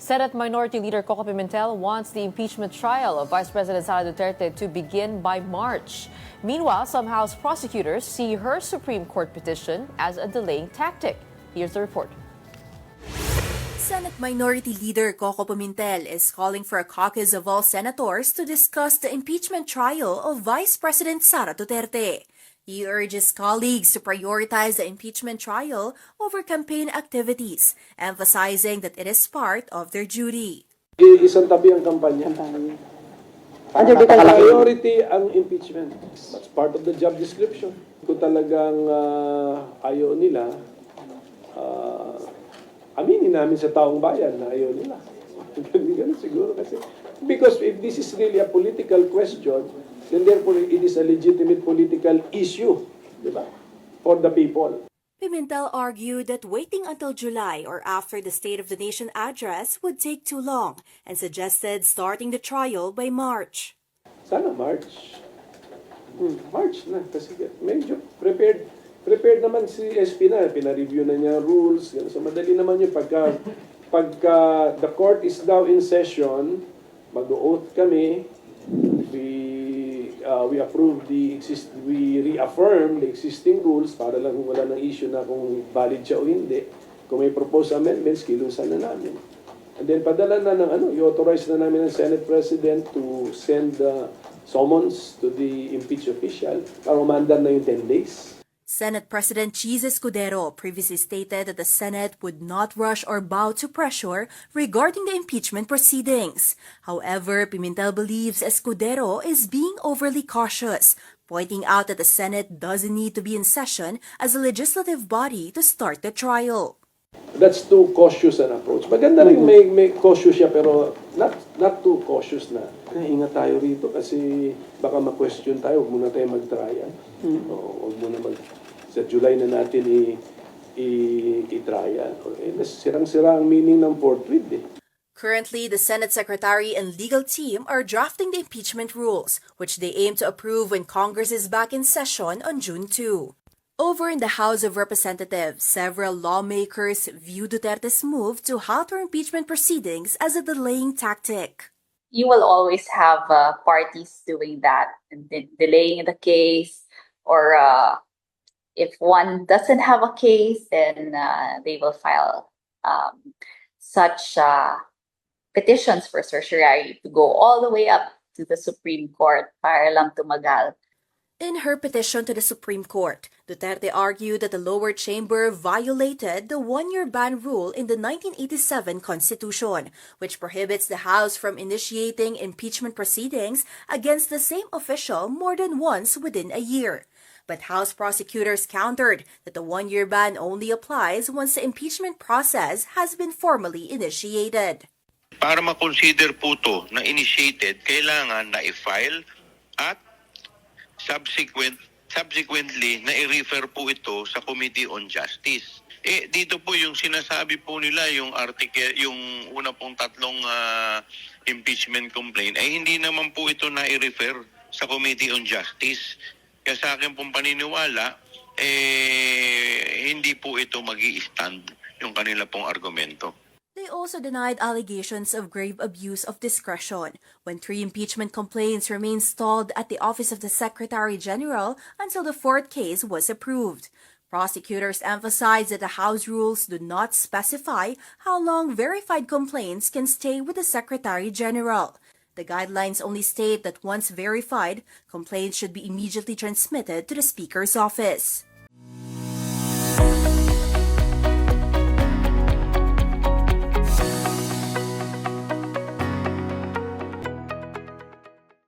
Senate Minority Leader Koko Pimentel wants the impeachment trial of Vice President Sara Duterte to begin by March. Meanwhile, some House prosecutors see her Supreme Court petition as a delaying tactic. Here's the report. Senate Minority Leader Koko Pimentel is calling for a caucus of all senators to discuss the impeachment trial of Vice President Sara Duterte. He urges colleagues to prioritize the impeachment trial over campaign activities, emphasizing that it is part of their duty. Isang tabi ang kampanya. Priority ang impeachment. That's part of the job description. Kung talagang ayaw nila, aminin namin sa taong bayan na ayaw nila. Ganun siguro kasi. Because if this is really a political question, then therefore it is a legitimate political issue, di ba? For the people. Pimentel argued that waiting until July or after the State of the Nation address would take too long and suggested starting the trial by March. Sana March. March na kasi medyo prepared naman si SP na, pina-review na niya rules. So madali naman yung pagka the court is now in session, mag-oath kami, we approve we reaffirm the existing rules para lang wala nang issue na kung valid siya o hindi. Kung may proposed amendments, kilusan na namin. And then padala na ng i-authorize na namin ng Senate President to send summons to the impeached official para umandar na yung 10 days. Senate President Cheese Escudero previously stated that the Senate would not rush or bow to pressure regarding the impeachment proceedings. However, Pimentel believes Escudero is being overly cautious, pointing out that the Senate doesn't need to be in session as a legislative body to start the trial. That's too cautious an approach. Maganda rin may cautious siya pero not too cautious na. Ingat tayo rito kasi baka ma-question tayo, huwag muna tayo mag-trial. Huwag muna sa July na natin i-trial. Sirang-sira ang meaning ng fourth read eh. Currently, the Senate Secretary and legal team are drafting the impeachment rules, which they aim to approve when Congress is back in session on June 2. Over in the House of Representatives, several lawmakers view Duterte's move to halt her impeachment proceedings as a delaying tactic. You will always have parties doing that, delaying the case, or if one doesn't have a case, then they will file such petitions for certiorari to go all the way up to the Supreme Court para lang tumagal. In her petition to the Supreme Court, Duterte argued that the lower chamber violated the one-year ban rule in the 1987 Constitution, which prohibits the House from initiating impeachment proceedings against the same official more than once within a year. But House prosecutors countered that the one-year ban only applies once the impeachment process has been formally initiated. Para ma-consider po ito na initiated, kailangan na i-file at subsequently na i-refer po ito sa Committee on Justice. Dito po yung sinasabi po nila, yung article, yung una pong tatlong impeachment complaint, ay hindi naman po ito na i-refer sa Committee on Justice. Kaya sa akin pong paniniwala, hindi po ito mag-i-stand yung kanila pong argumento. They also denied allegations of grave abuse of discretion when 3 impeachment complaints remained stalled at the Office of the Secretary General until the 4th case was approved. Prosecutors emphasized that the House rules do not specify how long verified complaints can stay with the Secretary General. The guidelines only state that once verified, complaints should be immediately transmitted to the Speaker's office.